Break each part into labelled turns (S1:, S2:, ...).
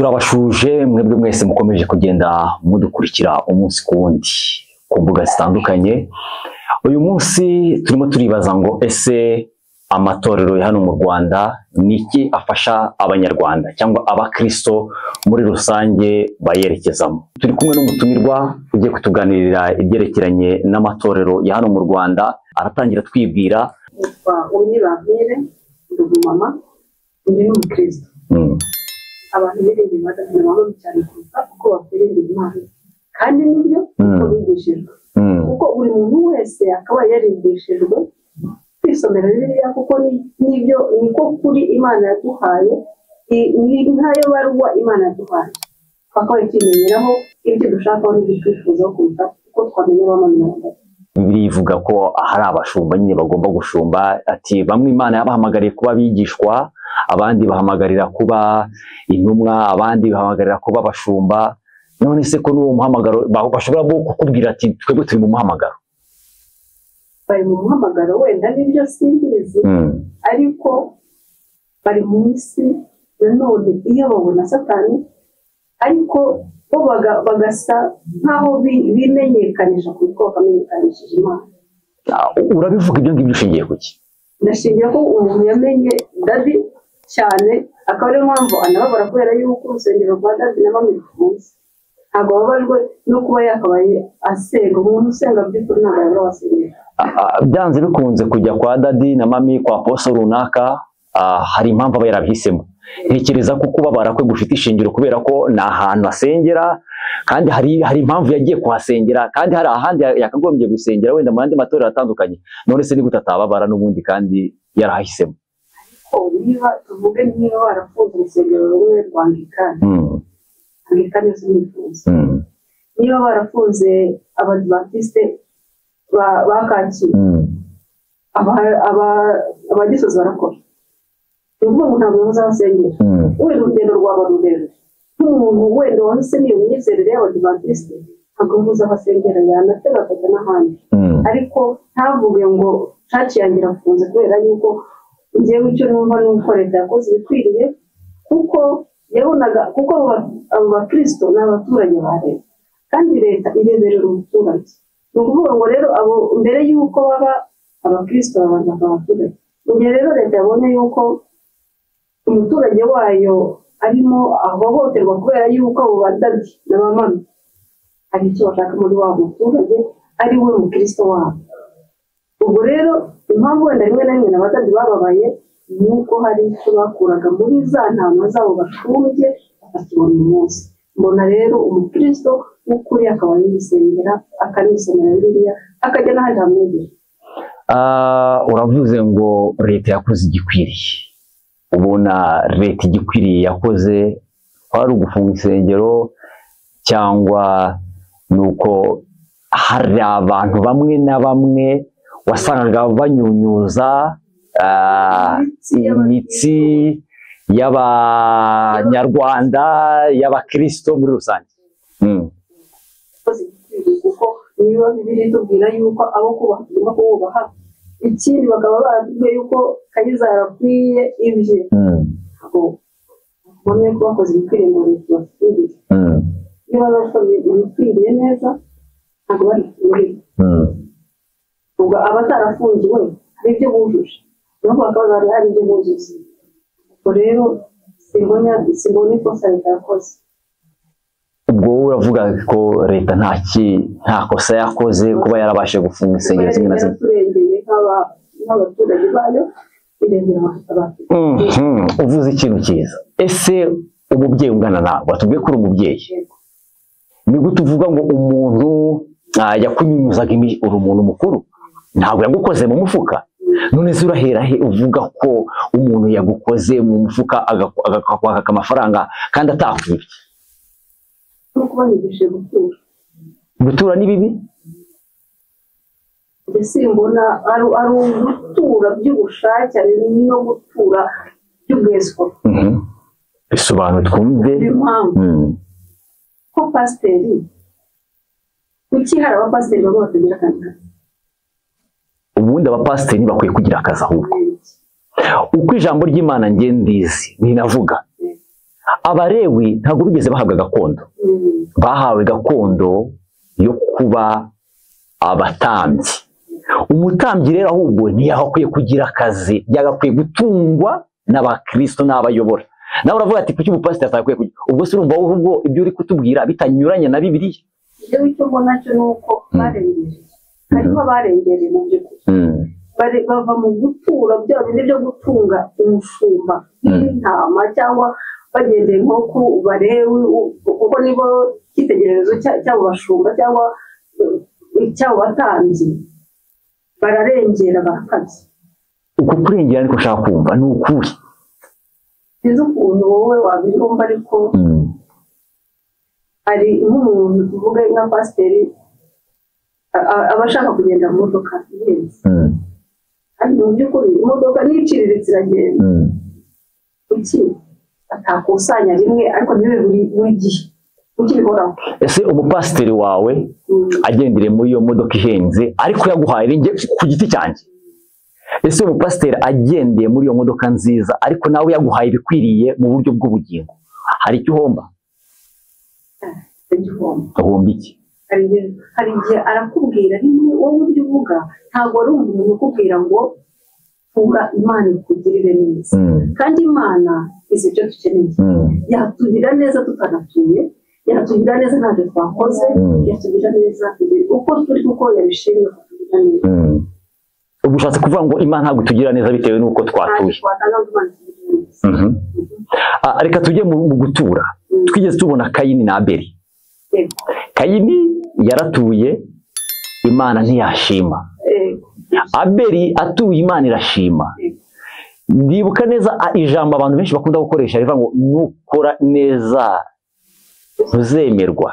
S1: turabashuje mwebwe mwese mukomeje kugenda mudukurikira umunsi ku wundi ku mbuga zitandukanye. Uyu munsi turimo turibaza ngo ese amatorero ya hano mu Rwanda niki afasha abanyarwanda cyangwa abakristo muri rusange bayerekezamo. Turi kumwe n'umutumirwa ugiye kutuganirira ibyerekeranye n'amatorero ya hano mu Rwanda. Aratangira twibwira.
S2: Unibambere mama undi n'umukristo. Abantu birinda Imana bamwe cyane kuko bafirinda Imana kandi nibyo uko bigishijwe kuko buri muntu wese akaba yarigishijwe kwisomera Bibiliya kuko nibyo niko kuri Imana yaduhaye ni nkayo baruwa Imana yaduhaye akaba ikimenyeraho ibyo dushakaho n'ibitwifuzaho kuruta kuko twamenye bamwe.
S1: Bibiliya ivuga ko hari abashumba nyine bagomba gushumba, ati bamwe Imana yabahamagariye kuba bigishwa, abandi bahamagarira kuba intumwa, abandi bahamagarira kuba abashumba. None se ko n'uwo muhamagaro bashobora kukubwira ati twebwe turi mu muhamagaro?
S2: Bari mu muhamagaro wenda nibyo simbizi, ariko bari mu isi nanone iyo babona Satani, ariko bo bagasa nkaho bimenyekanisha kuko bamenyekanishije Imana.
S1: Urabivuga ibyo ngibyo ushingiye kuki?
S2: Ndashingiye ko umuntu yamenye Dadi cyane, akaba ariyo mpamvu anababara kubera yuko urusengero rwa Dadi na bamwe rufunze. Ntabwo babajwe no kuba yakabaye asenga, umuntu usenga by'ukuri ntabwo yaba wasengera.
S1: Byanze bikunze kujya kwa Dadi na mami kwa poso runaka, hari impamvu aba yarabhisemo. Ntekereza ko kubabara kwe gufite ishingiro kubera ko ni ahantu asengera, kandi hari impamvu yagiye kuhasengera, kandi hari ahandi yakagombye gusengera wenda mu yandi matorero atandukanye. None se ni gute atababara n'ubundi kandi yarahisemo?
S2: Niba tuvuge niba warafunze urusengero rumwe rwa Anglikani z'imifunzo, niba barafunze Abadivantiste ba Kacyiru, Abagisozi barakora, ubwo ntabwo bazasengera. Wenda urugendo rwaba rurerure, nk'umuntu wenda wahisemo iyo myizerere y'Abadivantiste ntabwo uzabasengera, yanatera akajya n'ahandi. Ariko ntavuge ngo church yanjye irafunze kubera yuko njyewe icyo numva nuko leta yakoze ibikwiriye, kuko yabonaga kuko abo bakristo n'abaturage ba leta, kandi leta ireberera umuturage. Ni ukuvuga ngo rero abo mbere yuko baba abakristo babanza abaturage. Mu gihe rero leta yabonye yuko umuturage wayo arimo ahohoterwa kubera yuko abo badadi n'abamama hari icyo bashaka muri wa muturage ari we mukristo wabo. Ubwo rero impamvu wenda rimwe na rimwe n'abadadi bababaye nuko hari icyo bakuraga muri za ntama zabo batunze bakakibona umunsi. Mbona rero umukristo w'ukuri akaba yisengera, akanisomera Bibiliya, akajya n'ahandi hamwegera.
S1: Uravuze ngo leta yakoze igikwiriye. Ubona leta igikwiriye yakoze ari ugufunga insengero, cyangwa nuko hari abantu bamwe na bamwe wasangaga banyunyuza imitsi y'abanyarwanda, y'abakristo muri rusange?
S2: Kuko niba Bibiliya itubwira yuko abo kubaha, ikindi bakaba baratubwiye yuko Kayizari akwiye ibye, ntabwo bamwe ko bakoze ibikwiriye ngo leta ibafungire. Niba bakora ibikwiriye neza ntabwo bari kubireba. Ubwo abatarafungiwe hari ibyo bujuje, nubwo bakaba hari ibyo buzuze. Ubwo rero simbona ikosa leta yakoze.
S1: Ubwo uravuga ko leta nta kosa yakoze kuba yarabashe gufunga insengero zimwe na zimwe.
S2: Turengeye nk'abaturage bayo, irengera abaturage.
S1: Uvuze ikintu cyiza. Ese umubyeyi ungana nawe, watubwiye ko uri umubyeyi, ni gute uvuga ngo umuntu yakunyunyuzaga uri umuntu mukuru, ntabwo yagukoze mu mufuka? None se urahera he uvuga ko umuntu yagukoze mu mufuka agakwaka amafaranga kandi atakwibye?
S2: Nuko banyigishije
S1: gutura ni bibi?
S2: Mbese mbona ari ugutura by'ubushake no gutura by'ubweswa.
S1: Bisobanura twumve.
S2: Ko pasiteri, kuki hari abapasiteri bamwe batagira akazi?
S1: Ubundi abapasiteri bakwiye kugira akazi ahubwo. Uko ijambo ry'Imana nge ndizi ninavuga, Abalewi ntabwo bigeze bahabwa gakondo, bahawe gakondo yo kuba abatambyi. Umutambyi rero ahubwo ntiyakwiye kugira akazi, yagakwiye gutungwa n'abakristo n'abayobora. Nawe uravuga ati kuki umupasiteri atakwiye kugira? Ubwo se urumva ahubwo ibyo uri kutubwira bitanyuranye na Bibiliya?
S2: Ibyo icyo mbona cyo nuko barengeje, harimo abarengereye mu by'ukuri, bava mu gutura bya bindi byo gutunga umushumba n'intama, cyangwa bagendeye nko ku Balewi kuko nibo cyitegererezo cy'abo bashumba cyangwa cy'abo batambyi, bararengera barakabye.
S1: Uko kurengera niko ushaka kumva ni ukuri.
S2: Sinzi ukuntu wowe wabirumva, ariko hari nk'umuntu tuvuga nka pasiteri aba ashaka kugenda mu modoka ihenze, kandi mu by'ukuri imodoka n'iciriritse iragenda, kuki atakusanya rimwe ariko ntibibe buri gihe, kuki bihoraho?
S1: Ese umupasiteri wawe agendere muri iyo modoka ihenze ariko yaguhaye ringe ku giti cyanjye? Ese umupasiteri agendeye muri iyo modoka nziza ariko nawe yaguhaye ibikwiriye mu buryo bw'ubugingo, hari icyo uhomba? Uhomba iki?
S2: Hari igihe arakubwira rimwe, wowe uburyo uvuga ntabwo ari umuntu ukubwira ngo tura Imana ikugirire neza, kandi Imana izi ibyo dukeneye. Yatugira neza tutanatuye, yatugira neza ntacyo twakoze, yatugira neza uko turi, kuko yabishimye kutugira neza.
S1: Ubu ushatse kuvuga ngo Imana ntabwo itugira neza bitewe n'uko twatuye? Reka tujye mu gutura. Twigeze tubona Kayini na Abeli. Kayini yaratuye, Imana ntiyashima. Abeli atuye, Imana irashima. Ndibuka neza ijambo abantu benshi bakunda gukoresha rivuga ngo nukora neza ntuzemerwa.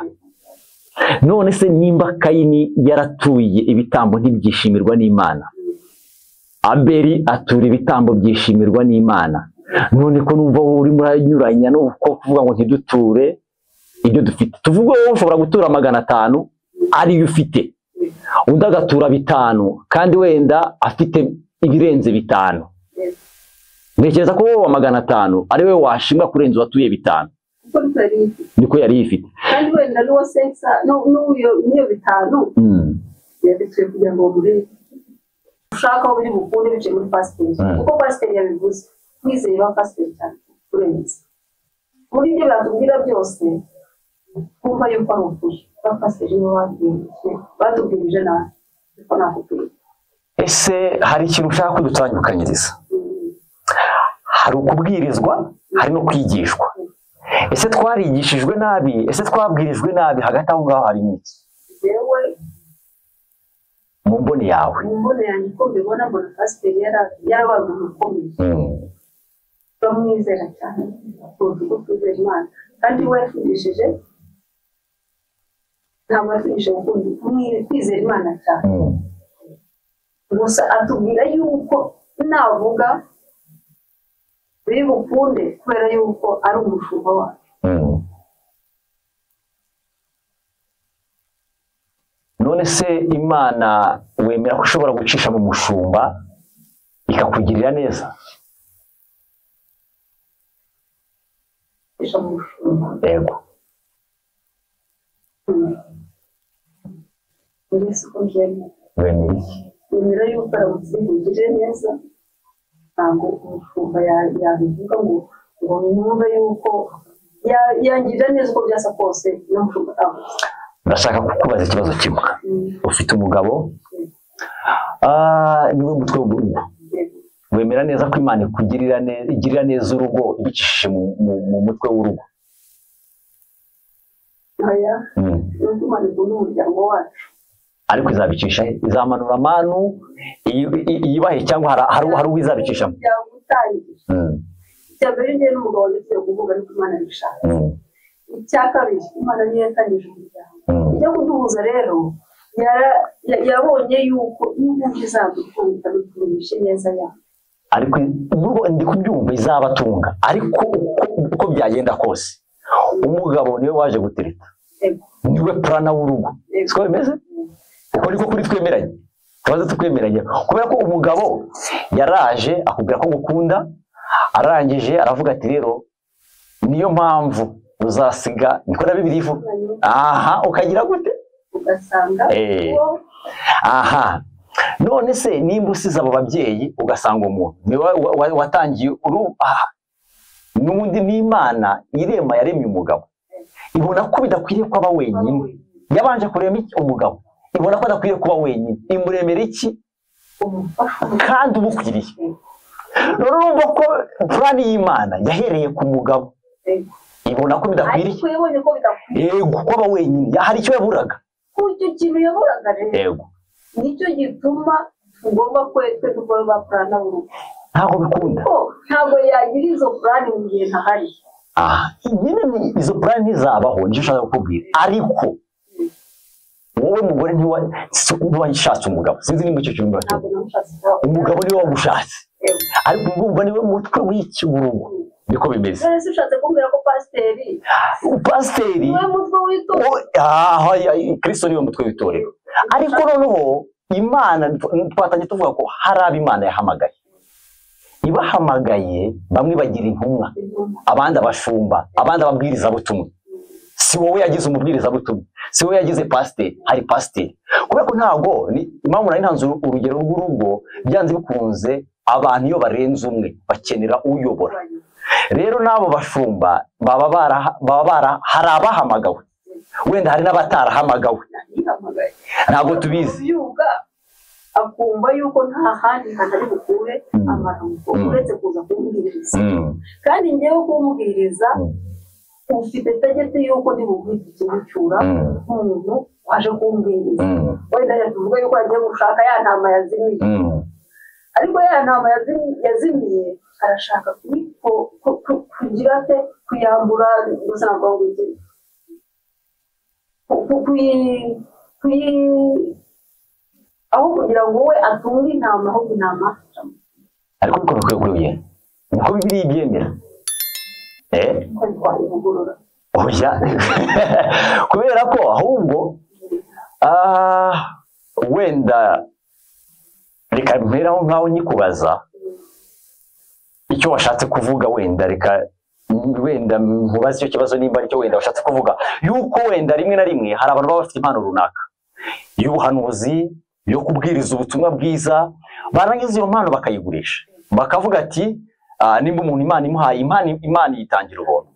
S1: None se nimba Kayini yaratuye ibitambo ntibyishimirwa n'Imana, Abeli atura ibitambo byishimirwa n'Imana, none ko numva uri muranyuranya no kuvuga ngo ntiduture ibyo dufite? Tuvuga wowe ushobora gutura 500 ariyo ufite, undi agatura 5 kandi wenda afite ibirenze 5. Ntekereza ko wowe wa 500 ari we washimwa kurenza watuye 5. Niko yari ifite.
S2: Kandi wenda n'uwo sensa n'uyo 5 yabituye kugira ngo muri ushaka buri bukunde bice muri pasiteri, kuko pasiteri yabivuze kwizeye ba pasiteri cyane kurenza muri ibyo batubwira byose, kumva yuko ari ukuri. Ba pasiteri bo batubwirije nabi ko nakubwira.
S1: Ese hari ikintu ushaka kudutandukanyiriza? Hari ukubwirizwa, hari no kwigishwa. Ese twarigishijwe nabi? Ese twabwirijwe nabi? Hagati aho ngaho hari iki?
S2: Yewe
S1: mu mboni yawe,
S2: mu mboni yanjye ko mbibona, mbona pasiteri yarabaye umuntu ukomeye, bamwizera cyane kuko twizera Imana, kandi we yatwigishije, ntabwo yatwigishije kwizera Imana cyane gusa, atubwira yuko navuga biri bukunde kubera yuko ari umushumba wacu.
S1: None se Imana wemera ko ushobora gucisha mu mushumba ikakugirira neza? Yego.
S2: Wemera yuko aramutse yigirire neza, ntabwo umushumba yabivuga ngo mwumve yuko yangirira neza uko byasa kose n'umushumba atavuze.
S1: Ndashaka kukubaza ikibazo kimwe. Ufite umugabo, niwe mutwe w'urugo. Wemera neza ko Imana igirira neza urugo ibicishije mu mutwe w'urugo?
S2: Aya, nuko Imana ikunda umuryango wacu.
S1: Ariko izabicisha, izamanura amanu iyibahe cyangwa hari uwo izabicishamo?
S2: Icya mbere njye n'umugabo ndetse kuvuga ariko Imana ibishaka. Icya kabiri, Imana niyo yatangije umuryango. Ijya kuduhuza rero, yabonye yuko n'ubundi izadukunda bitumishe neza yawe.
S1: Ariko ndi kubyumva izabatunga, ariko uko byagenda kose umugabo niwe waje gutereta, niwe plana w'urugo. Siko bimeze? Uko niko kuri twemeranye, tubaze tukwemeranye, kubera ko umugabo yaraje akubwira ko gukunda, arangije aravuga ati rero niyo mpamvu uzasiga niko na Bibiliya ivuga. Aha ukagira gute
S2: ugasanga
S1: aha none se nimba usize abo babyeyi ugasanga umuntu ni watangiye n'ubundi n'Imana irema yaremye umugabo ibona ko bidakwiriye kuba wenyine, yabanje kurema umugabo ibona ko adakwiriye kuba wenyine, imuremera iki kandi umukwiriye. None urumva ko plani y'Imana yahereye ku mugabo, ibona ko bidakwiriye yego kuba wenyine, hari icyo yaburaga,
S2: icyo kintu yaburaga rero nicyo gituma tugomba kwetwe dukora plana urugo.
S1: Ntabwo bikunda,
S2: ntabwo yagira izo plani mu gihe ntahari.
S1: Nyine izo plani ntizabaho, nicyo ushaka kukubwira. Ariko wowe mugore ntiwashatse umugabo, sinzi nimba icyo kintu umugabo niwe wagushatse, ariko urumva niwe mutwe w'iki urugo, niko bimeze.
S2: None se ushatse kumbwira ko pasiteri
S1: niwe mutwe w'itorero? Kristo niwe mutwe w'itorero. Ariko noneho Imana twatanye tuvuga ko hari abo Imana yahamagaye, ibahamagaye bamwe bagira intumwa, abandi abashumba, abandi ababwirizabutumwa. Si wowe yagize umubwirizabutumwa, si wowe yagize pasiteri, hari pasiteri. Kubera ko ntabwo impamvu nari ntanze urugero rw'urugo, byanze bikunze abantu iyo barenze umwe bakenera uyobora. Rero n'abo bashumba hari abahamagawe, wenda hari n'abatarahamagawe, ntabwo tubizi.
S2: Akumva yuko nta handi hatari bukure amarongo uretse kuza kumubwiriza, kandi ngewe kumubwiriza ufite tegetse yuko ndi bugwite ikimucyura nk'umuntu waje kumbwiriza. Wenda tuvuga yuko yagiye gushaka ya ntama yazimiye, ariko ya ntama yazimiye arashaka kugira ate kuyambura gusanga aho kugira ngo we atunge intama ahubwo intama.
S1: Ariko bikwiye niko Bibiliya ibyemera. Oya kubera ko ahubwo wenda reka mperaho nkaho nyikubaza icyo washatse kuvuga, wenda reka wenda nkubaze icyo kibazo nimba aricyo wenda washatse kuvuga, yuko wenda rimwe na rimwe hari abantu baba bafite impano runaka y'ubuhanuzi, yo kubwiriza ubutumwa bwiza, barangiza iyo mpano bakayigurisha, bakavuga ati nimba umuntu Imana imuhaye Imana yitangira ubuntu,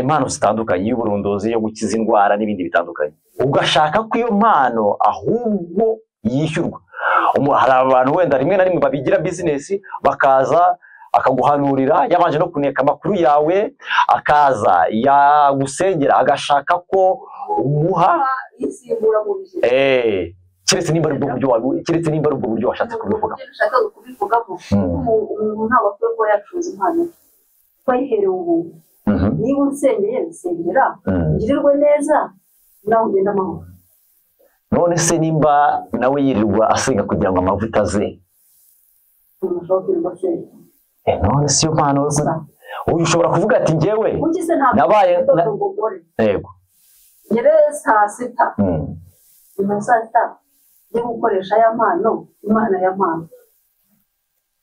S1: impano zitandukanye y'uburundozi, yo gukiza indwara n'ibindi bitandukanye, ugashaka ko iyo mpano ahubwo yishyurwa. Hari abantu wenda rimwe na rimwe babigira bizinesi, bakaza akaguhanurira yabanje no kuneka amakuru yawe, akaza yagusengera agashaka ko umuha keretse nimba ari ubwo buryo washatse kubivuga.
S2: Umuntu ntabwo akwiye kuba yacuruza impano, twayiherewe ubuntu. Niba unsengeye nsengera ngirirwe neza, nawe ugenda amahoro.
S1: None se nimba nawe yirirwa asenga kugira ngo amavuta aze, none si yo mpano uyu ushobora kuvuga ati njyewe nabaye yego
S2: ngere saa sita nyuma saa sita njye gukoresha ya mpano, Imana ya mpano.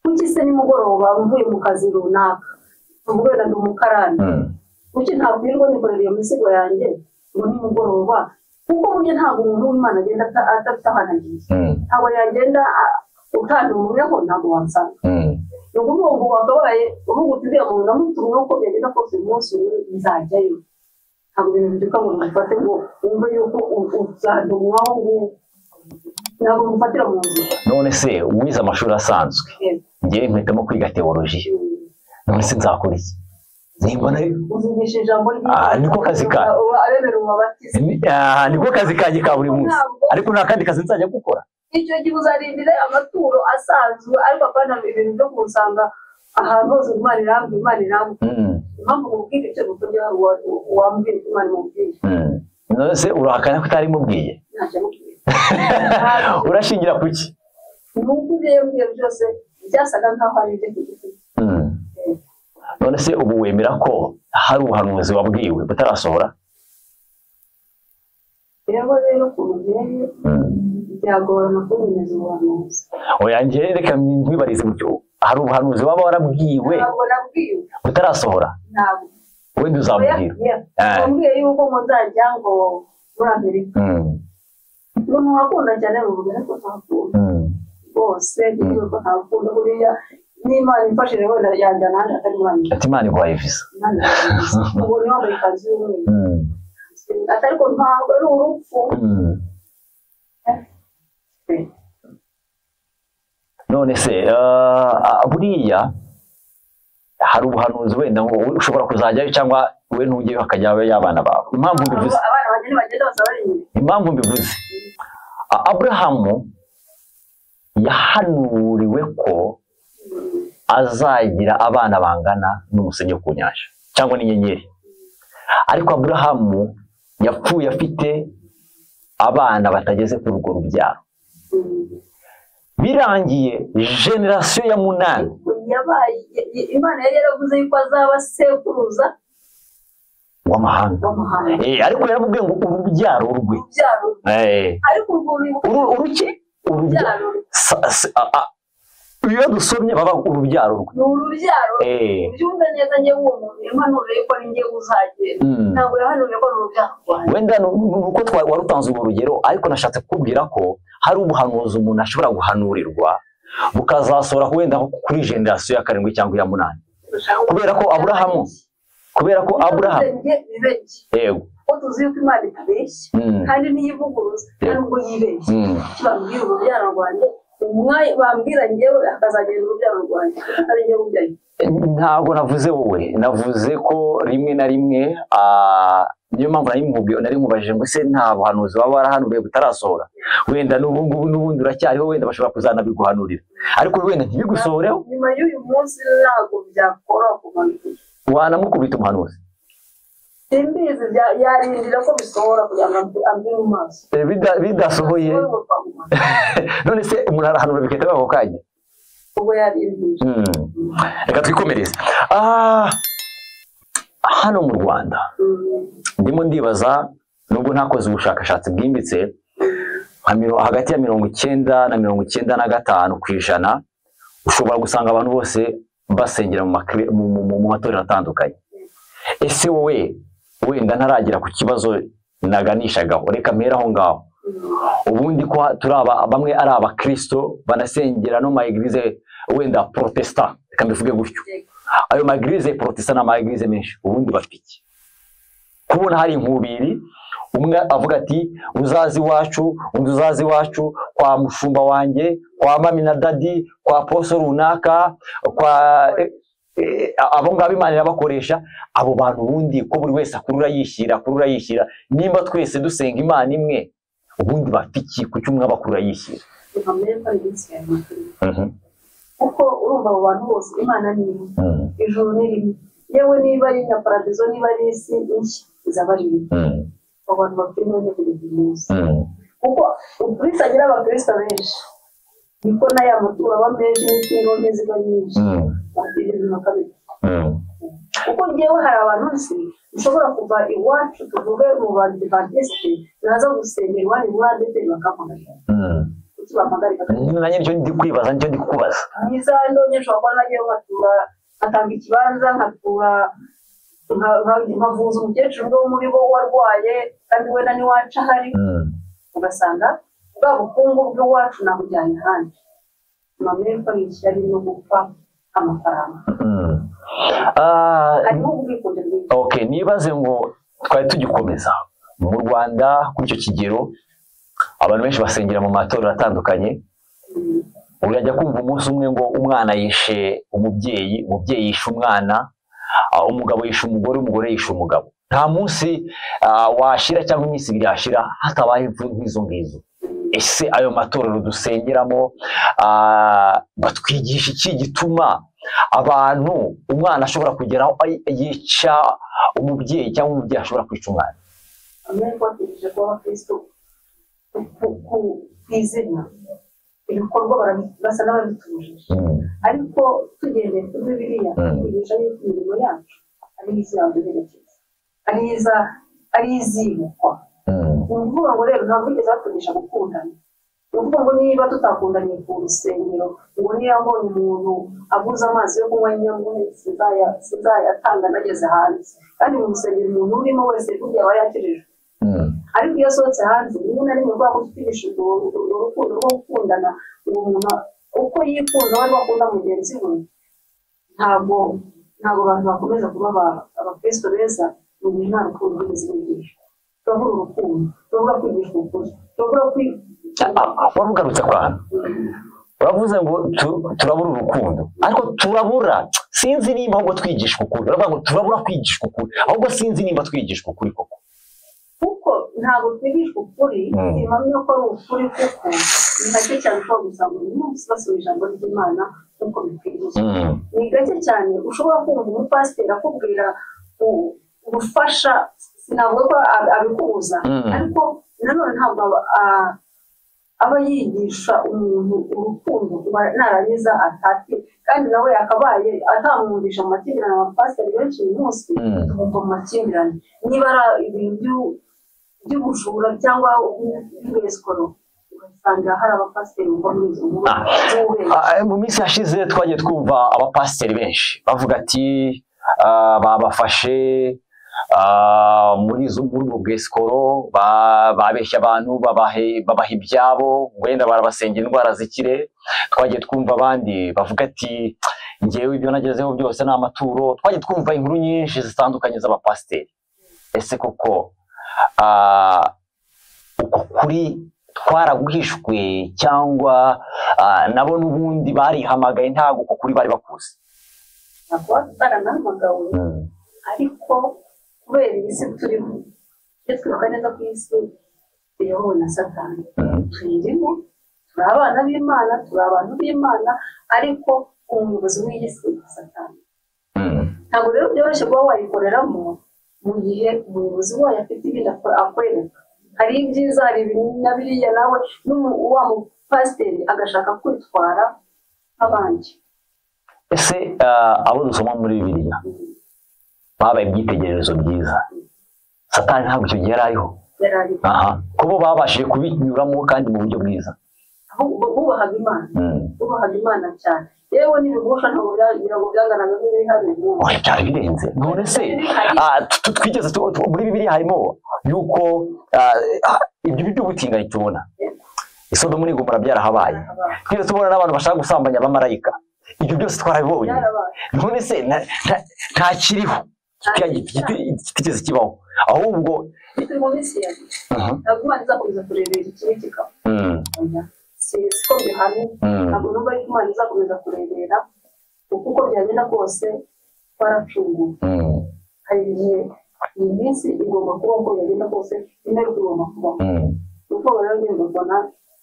S2: Kuki se nimugoroba mvuye mu kazi runaka, tuvuge na ndi umukarani, kuki ntabwirwa nikorera iyo misigo yanjye ngo nimugoroba, kuko burya ntabwo umuntu w'Imana agenda adafite ahantu agiye, ntabwo yagenda utandi umuyaho, ntabwo wansanga. Ni ukuvuga ngo wakabaye uvuga uti uriya muntu namutumwe uko byagenda kose umunsi nzajyayo. Ntabwo ibintu biduka ngo mufate ngo wumve yuko uzadumwaho ngo ntabwo mufatira mu nzira.
S1: None se wize amashuri asanzwe, ngewe mpitamo kwiga teoloji, none se nzakora iki? Nimba nari
S2: uzigisha ijambo ry'Imana,
S1: niko kazi ka niko kazi kanjye ka buri munsi, ariko nta kandi kazi nzajya gukora.
S2: Icyo gihe uzarindira amaturo asanzwe, ariko apana ibintu byo kusanga ahantu hose Imana irambye. Impamvu mubwira icyo gukurya wambwira Imana mubwira.
S1: None se urahakana ko utari mubwiye? Urashingira kuki?
S2: Nuko ibyo byose byasaga nkaho ari ibyo gifite.
S1: None se ubu wemera ko hari ubuhanuzi wabwiwe butarasohora?
S2: Rero ku mubyeyi byagorana kunyemeza ubuhanuzi.
S1: Oya njye reka mwibarize gutyo, hari ubuhanuzi waba warabwiwe butarasohora?
S2: Ntabwo.
S1: wenda uzamubwira
S2: wambwiye yuko muzajya ngo muri Amerika umuntu wakunda cyane mu bugeni ko ntakunda bose yuko ntakunda buriya n'Imana imfashije wenda yajya nanjye atari muri Amerika
S1: ati Imana iguhaye visa
S2: ubu niho muri kazi y'umweru atari ko ntabwo ari urupfu
S1: none se buriya hari ubuhanuzi wenda ushobora kuzajyayo cyangwa we ntujyeyo hakajyayo y'abana bawe impamvu mbivuze Aburahamu yahanuriwe ko azagira abana bangana n'umusenyi wo ku nyanja cyangwa n'inyenyeri ariko Aburahamu yapfuye afite abana batageze kuri urwo rubyaro birangiye generasiyo ya 8
S2: Imana yari yaravuze yuko azaba sekuruza
S1: w'amahanga ariko yaramubwiye ngo urubyaro rwe ariko uruki urubyaro iyo dusomye baba urubyaro rwe
S2: urubyaro byumve neza nge uwo muntu impanuro yuko ari nge uzagenda ntabwo yahanuriye ko urubyaro
S1: wenda nuko warutanze urwo rugero ariko nashatse kukubwira ko hari ubuhanuzi umuntu ashobora guhanurirwa bukazasohora wenda kuri generasiyo ya 7 cyangwa ya 8 kubera ko Aburahamu
S2: yego ko tuzi yuko Imana itabeshya kandi niyivuguruza nubwo yibeshya kibambira urubyaro rwanjye bambwira ngewe akazagenda urubyaro rwanjye atari ngewe ubyaye
S1: ntabwo navuze wowe navuze ko rimwe na rimwe niyo mpamvu nari mubajije ngo se nta buhanuzi waba warahanuriye butarasohora wenda n'ubundi uracyariho wenda bashobora kuzanabiguhanurira ariko wenda ntibigusohoreho
S2: nyuma y'uyu munsi ntabwo byakora kumanuka
S1: wanamukubita umuhanuzi
S2: simbizi yarindira ko bisohora kugira ngo ambire mu maso
S1: bidasohoye none se umuntu arahanura bigahita bibaho kanya
S2: ubwo yarindira
S1: reka twikomereze hano mu Rwanda ndimo ndibaza nubwo ntakoze ubushakashatsi bwimbitse hagati ya 90 na 95% ushobora gusanga abantu bose basengera mu matorero atandukanye ese wowe wenda ntaragira ku kibazo naganishagaho reka mpera aho ngaho ubundi ko turaba bamwe ari abakristo banasengera no ma eglise wenda protestant reka mbivuge gutyo ayo ma eglise protestant na ma eglise menshi ubundi bafiki kubona hari inkubiri umwe avuga ati uzazi wacu undi uzazi wacu kwa mushumba wanjye kwa mami na dadi kwa poso runaka kwa abo ngabo Imana irabakoresha abo bantu ubundi ko buri wese akurura yishyira nimba twese dusenga Imana imwe ubundi bafiki ku cyumwe abakurura yishyira
S2: kuko urumva abo bantu bose Imana ni imwe ijuru ni rimwe yewe niba ari na paradizo niba ari isi nshya izaba ari imwe abantu bafite n'ibyo kugeza umunsi kuko ukristo agira abakristo benshi niko n'aya maturo aba menshi n'ingo ziba nyinshi kuko ngewe hari abantu nsi ushobora kuva iwacu tuvuge mu Badivantiste naza gusengera iwanyu muri ADEPR bakampamagara
S1: nanjye nicyo ndi kwibaza nicyo ndi kukubaza
S2: niza ndonye nshobora kuba nagiye nkatura atanga ikibanza nkatura nkavuza umukecuru wo muri bo warwaye kandi wenda n'iwacu ahari ugasanga bwa bukungu bw'iwacu nabujyanye ahandi mameko n'ishyari no gupfa amafaranga
S1: okay nibaze ngo twari tugikomeza mu Rwanda kuri icyo kigero abantu benshi basengera mu matorero atandukanye urajya kumva umunsi umwe ngo umwana yishe umubyeyi yishe umwana umugabo yishe umugore umugore yishe umugabo nta munsi washira cyangwa iminsi ibiri yashira hatabaye nk'izo ngizo ese ayo matorero dusengeramo batwigisha iki gituma abantu umwana ashobora kugeraho yica umubyeyi cyangwa umubyeyi ashobora kwica umwana
S2: kwizina ibikorwa basa n'ababitujije ariko tugendeye kuri Bibiliya twigisha yuko imirimo yacu ari iz'abaduherekeza ari izibukwa ni ukuvuga ngo rero ntabwo bigeze batwigisha gukundana uvuga ngo niba tutakundanye ku rusengero ngo niba mbonye umuntu aguze amazi yo kunywa y'inyamuhe sinzayatanga nageze hanze kandi mu rusengero umuntu urimo wese burya aba yakirijwe ariko iyo asohotse hanze rimwe na rimwe rwaba rutwigisha urwo rukundo rwo gukundana uwo muntu uko yikunda we bakunda mugenzi we ntabwo abantu bakomeza kuba abakristo beza mu gihe nta rukundo rw'imizi bigisha turabura urukundo turabura kwigishwa ukuri turabura
S1: warugarutse kwana uravuze ngo turabura urukundo ariko turabura sinzi nimba ahubwo twigishwa ukuri uravuga ngo turabura kwigishwa ukuri ahubwo sinzi nimba twigishwa ukuri koko
S2: kuko ntabwo twigishwa ukuri impamya ko ari ukuri kuko ni gake cyane ushobora gusanga uyu munsi basoma ijambo ry'Imana nk'uko bikwiriye ni gake cyane ushobora kumva umupasiteri akubwira ubufasha sinavuga ko abikubuza ariko nanone ntabwo aba yigisha umuntu urukundo narangiza atati kandi nawe yakabaye atamwumvisha mu makimbirane abapasiteri benshi uyu munsi tugomba mu makimbirane niba ari ibintu by'ubujura cyangwa by'ubwesikoro ugasanga hari abapasiteri bumva muri izo nkuru
S1: mu minsi yashize twagiye twumva abapasiteri benshi bavuga ati babafashe muri ubwo bwesikoro babeshya abantu babaha ibyabo wenda barabasengera indwara zikire twagiye twumva abandi bavuga ati ngewe ibyo nagezeho byose ni amaturo twagiye twumva inkuru nyinshi zitandukanye z'abapasiteri ese koko uko kuri twaraguhishwe cyangwa nabo n'ubundi barihamagaye ntabwo uko kuri bari bakuze
S2: ntabwo baranahamagawe ariko kubera iyi si turimo iyo twibuka neza ku isi tuyobowe na Satani tuyirimo turi abana b'Imana turi abantu b'Imana ariko umuyobozi w'iyi si Satani ntabwo rero byoroshye kuba wayikoreramo mu gihe umuyobozi wayo afite ibindi akwereka hari ibyiza hari ibintu na biriya nawe wa mupasiteri agashaka kwitwara nk'abandi
S1: ese abo dusoma muri Bibiliya babaye ibyitegererezo byiza Satani ntabwo icyo gihe yari ariho kubo babashije kubinyuramo kandi mu buryo bwiza
S2: bubahaga Imana cyane yewe n'ibigusha ntabwo byanganaga n'ibihari
S1: byari birenze none se twigeze muri Bibiliya harimo yuko ibyo by'ubutinganyi tubona Isodomu n'Igomora byarahabaye twigeze tubona n'abantu bashaka gusambanya abamarayika ibyo byose twarabibonye none se nta kiriho kitigeze kibaho ahubwo
S2: mu minsi ya ntabwo Imana izakomeza kurebera ikibi kikaba siko bihari ntabwo numva yuko Imana izakomeza kurebera uko byagenda kose twaracunguwe hari igihe iyi minsi igomba kuba uko byagenda kose intero igomba kubaho kuko rero ngenda mbona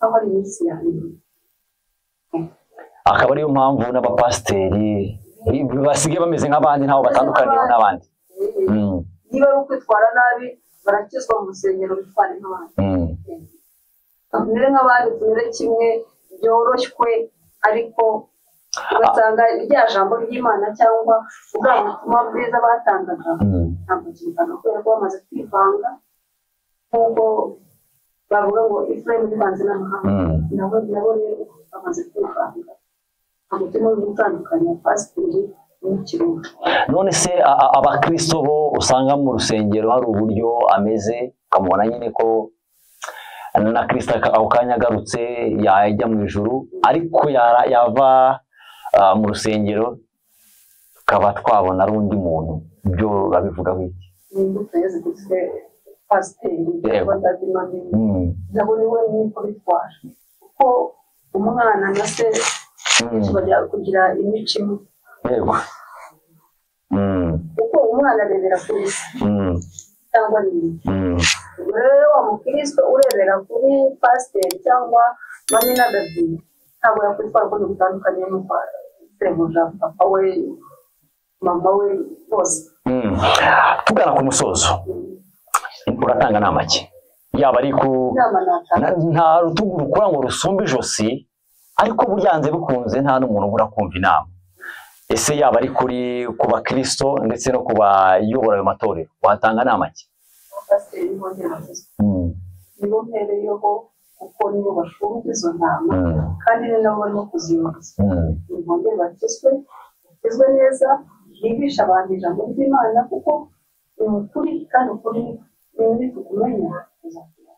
S2: aho ari iminsi ya nyuma
S1: akaba ariyo mpamvu n'abapasiteri basigaye bameze nk'abandi ntaho batandukaniye n'abandi
S2: niba ari ukwitwara nabi barakizwa mu rusengero bitwara nk'abandi tumere nk'abandi tumere kimwe byoroshywe ariko ugasanga rya jambo ry'Imana cyangwa ubwa butumwa bwiza batangaga ntabwo kibitanga kubera ko bamaze kwivanga nk'uko bavuga ngo Efurayimu yivanze n'amahanga nabo rero bamaze kwivanga umutima w'utandukanye pasiteri n'ikirunga
S1: none se abakristo bo usanga mu rusengero hari uburyo ameze ukamubona nyine ko na Kristo ako kanya agarutse yajya mu ijuru ariko yava mu rusengero tukaba twabona ari undi muntu ibyo babivugaho iki
S2: n'imbuto yaziguze pasiteri badadimani nabo niwe niko bitwara kuko umwana na se bajya kugira imico imwe
S1: yego
S2: kuko umwana arebera kuri se cyangwa n'ibindi rero wa mukristo urebera kuri pasiteri cyangwa mami na dadi ntabwo yakwitwara ukuntu bitandukanye n'uko sebuja papa we mama we bose
S1: tugana ku musozo uratanga nama ki yaba ari ku nta rutugu rukora ngo rusumbe ijosi ariko buryanze bikunze nta n'umuntu ubura kumva inama ese yaba ari kuri ku bakristo ndetse no ku bayobora ayo matorero watanga nama ki
S2: nibo mpereyeho kuko nibo bashunga izo ntama kandi ni nabo barimo kuziyoboza. Bongere bakizwe neza, bigisha abantu ijambo ry'Imana kuko ni ukuri kandi ukuri ni tukumenya kuzakira.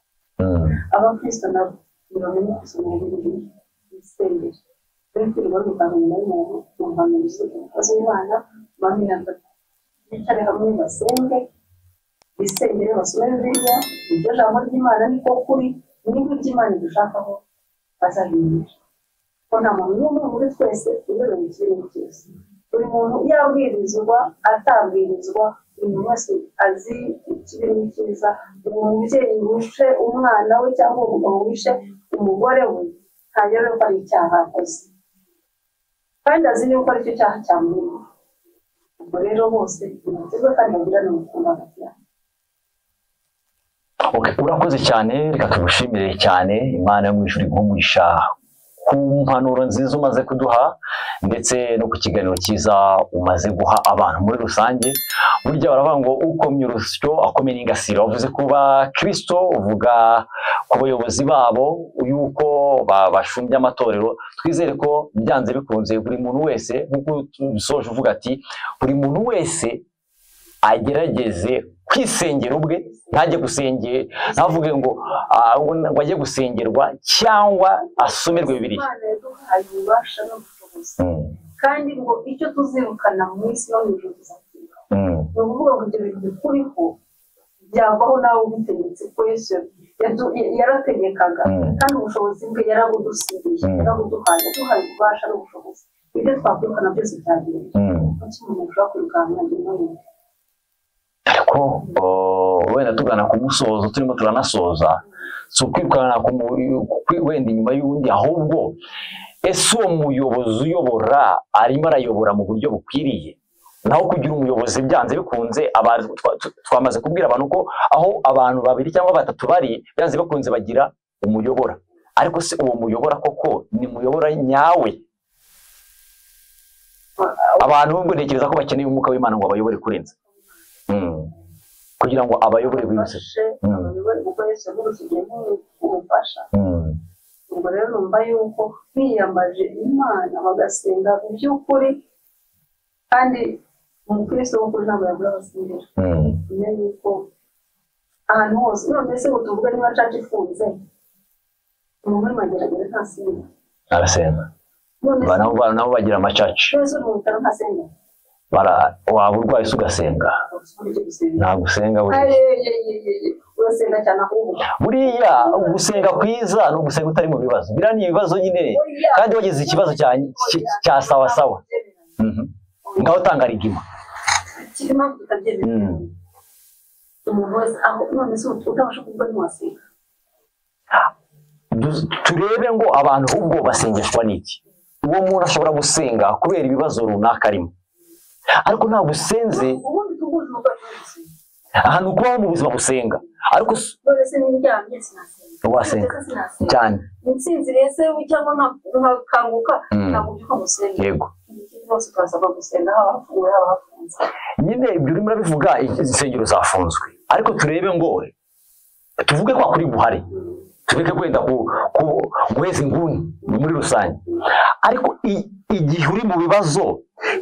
S2: Abakristo nabo biramenye gusoma Bibiliya bisengera. Bari barukana n'umuntu umuhanuzi w'Imana bamenya bicare hamwe basenge bisengere basome Bibiliya, iryo jambo ry'Imana niko kuri n'ibyo by'Imana dushakaho bazahindura. Ko nta muntu n'umwe muri twese uyobewe ikintu cyose. Buri muntu yabwirizwa atabwirizwa, buri wese azi ikibi n'ikiza. Umubyeyi wishe umwana we cyangwa umugabo wishe umugore we ntayobewe ko ari icyaha akoze, kandi azi yuko ari cyo cyaha cyamuriye. Ubwo rero bose ntibagirwe kandi bagirane urukundo hagati yabo.
S1: Urakoze cyane, reka tugushimire cyane. Imana yo mu ijuru igumurisha ku mpanuro nziza umaze kuduha ndetse no ku kiganiro cyiza umaze guha abantu muri rusange. Burya baravuga ngo ukomye urusyo akomeye n'ingasire. Wavuze kuba Kristo, uvuga ku bayobozi babo yuko bashumbye amatorero. Twizere ko byanze bikunze buri muntu wese, nk'uko dusoje uvuga ati buri muntu wese agerageze kwisengera ubwe, ntajye gusengera, ntavuge ngo ajye gusengerwa cyangwa asomerwe Bibiliya.
S2: Imana yaduhaye ububasha n'ubushobozi, kandi ngo icyo tuzirukana mu isi no mu ijuru tuzakira. Ni ukuvuga ngo ibyo bintu bikuriho byavaho nawe ubitegetse, ko Yesu yarategekaga kandi ubushobozi bwe yarabudusigiye, yarabuduhaye, yaduhaye ububasha n'ubushobozi. Ibyo twakwirukana byose byagiye. Kuki umuntu ushobora kwirukana n'ibindi?
S1: Ariko wenda tugana ku musozo, turimo turanasoza, si ukwirukana wenda inyuma y'undi, ahubwo ese uwo muyobozi uyobora arimo arayobora mu buryo bukwiriye? Naho kugira umuyobozi byanze bikunze, twamaze kubwira abantu ko aho abantu babiri cyangwa batatu bari, byanze bikunze bagira umuyobora. Ariko se uwo muyobora koko ni muyobora nyawe? Abantu ubwo ntekereza ko bakeneye umwuka w'Imana ngo abayobore kurenza, kugira ngo abayobore bose
S2: umufasha. Ubwo rero numva yuko biyambaje Imana bagasenga mu by'ukuri, kandi umukristo w'ukuri ntabwo yabura abasengera. Kumenya yuko ahantu hose, none se ngo tuvuge niba caca ifunze, umuntu uri mageragere ntasenga,
S1: arasenga. Nabo bagira amacaci. Waba urwaye se ugasenga? Ntabwo usenga buriya. Gusenga kwiza ni ugusenga utari mu bibazo. Biriya ni ibibazo nyine, kandi wagize ikibazo cya sawa. Ngaho tanga rigima. Turebe ngo abantu ubwo basengeshwa n'iki. Uwo muntu ashobora gusenga kubera ibibazo runaka arimo, ariko ntabwo usenze ahantu kubaho mu buzima gusenga. Ariko wasenga cyane
S2: nsinziriye se cyangwa nkakanguka, ntabwo byuka gusenga.
S1: Yego,
S2: bose turasabwa gusenga, haba hafunguye haba hafunze.
S1: Nyine ibyo urimo urabivuga, insengero zafunzwe, ariko turebe ngo tuvuge ko kuri guhari, tureke kwenda guheza inguni muri rusange. Ariko igihe uri mu bibazo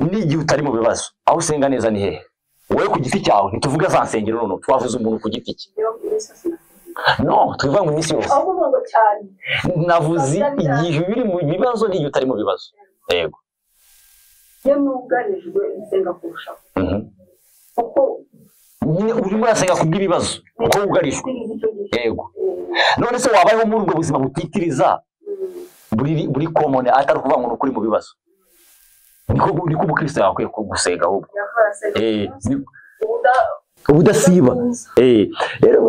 S1: n'igihe utari mu bibazo, aho usenga neza ni hehe? Wowe ku giti cyawe, ntituvuge za nsengero, none twavuze umuntu ku giti cye. No, tuvuga ngo iminsi yose. Navuze igihe biri mu bibazo n'igihe utari mu bibazo. Yego.
S2: Iyo nugarijwe nsenga kurushaho. Kuko
S1: nyine urimo urasenga kubw'ibibazo, kuko wugarijwe. Yego. None se wabayeho muri ubwo buzima butitiriza buri komone, atari kuvuga ngo ukuri mu bibazo? Niko umukristo yakwiye gusenga ahubwo. Ubudasiba. Rero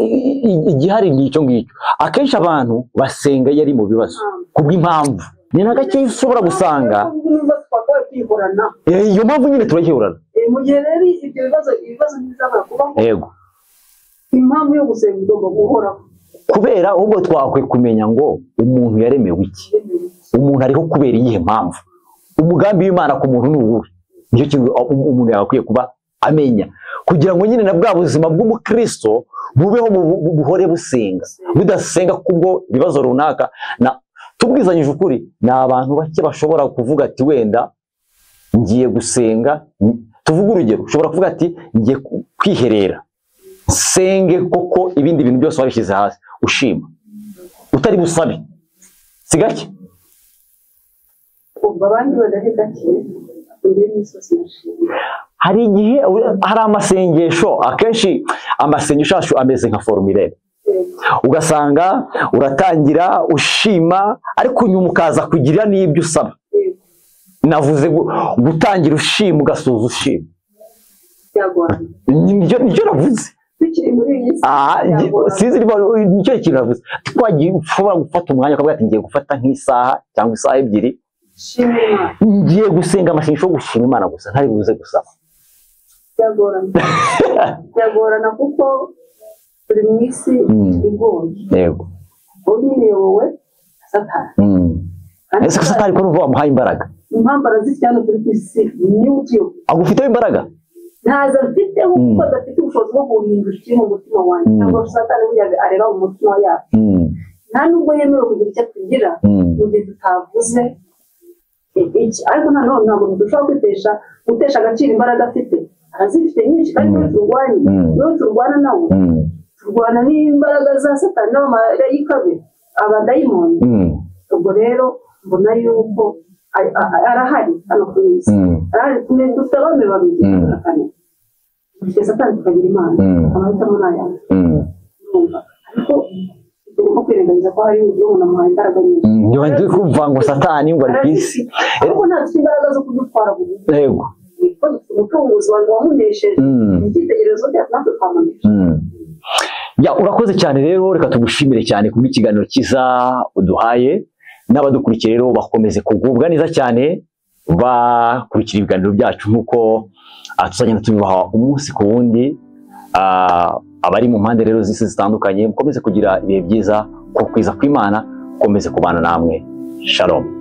S1: igihari ni icyo ngicyo. Akenshi abantu basenga yari mu bibazo kubw'impamvu. Ni na gake ushobora gusanga iyo mpamvu nyine turayihorana.
S2: Mu gihe rero ibyo bibazo ntibizabura kubaho.
S1: Yego.
S2: Impamvu yo gusenga igomba guhoraho.
S1: Kubera ahubwo twakwiye kumenya ngo umuntu yaremewe iki, umuntu ariho kubera iyihe mpamvu, umugambi w'Imana ku muntu ni uwuhe. Nicyo kintu umuntu yakwiye kuba amenya, kugira ngo nyine na bwa buzima bw'umukristo bubeho buhore busenga, budasenga kubwo ibibazo runaka. Tubwizanyije ukuri, ni abantu bake bashobora kuvuga ati wenda ngiye gusenga. Tuvuge urugero, ushobora kuvuga ati ngiye kwiherera senge koko ibindi bintu byose wabishyize hasi ushima utari busabe, si gake. Hari igihe hari amasengesho, akenshi amasengesho ameze nka formulaire, ugasanga uratangira ushima ariko nyuma ukaza kugira n'ibyo usaba. Navuze gutangira ushima ugasoza ushima, nicyo navuze. Sinzi nicyo kintu navuze. Twagiye ushobora gufata umwanya ukavuga ati ngiye gufata nk'isaha cyangwa isaha ebyiri ngiye gusenga amasengesho yo gushima Imana gusa, ntari buze gusaba.
S2: Byagorana kuko turi mu isi igoye.
S1: Yego.
S2: Unyine wowe Satani.
S1: Ese Satani ko nuva wamuhaye imbaraga?
S2: Impambara z'icyano turi ku isi ni ukiyo.
S1: Agufiteho imbaraga?
S2: Ntazo mfiteho kuko adafite ubushobozi bwo guhindura ikintu mu mutima wanjye. Ntabwo Satani burya areba mu mutima yacu. Nta nubwo yemewe kugira icyo tugira mu gihe tutavuze iki. Ariko nanone ntabwo dushobora gutesha agaciro imbaraga afite. Arazifite nyinshi kandi niyo turwana nawe, turwana n'imbaraga za Satani n'abamarayika be, abadayimoni. Ubwo rero mbona yuko arahari hano ku isi, arahari dufite abami babiri kane, dufite Satani tukagira Imana, amahitamo ni ayawe. Ariko tugomba kwirengagiza ko hari umuntu amuhaye imbaraga nyinshi.
S1: Niba ndi kumva ngo Satani ngo ari ku isi,
S2: ariko ntafite imbaraga zo kudutwara burundu.
S1: Yego.
S2: Umutunguzi wamunesheje icyitegererezo cyacu natwe twamunesheje.
S1: Urakoze cyane rero, reka tugushimire cyane kubw'ikiganiro cyiza uduhaye. N'abadukurikiye rero bakomeze kugubwa neza cyane, bakurikira ibiganiro byacu nk'uko tuzagenda tubibaha umunsi ku wundi. Abari mu mpande rero z'isi zitandukanye mukomeze kugira ibihe byiza, ko kwiza kw'Imana komeze kubana namwe. Shalom.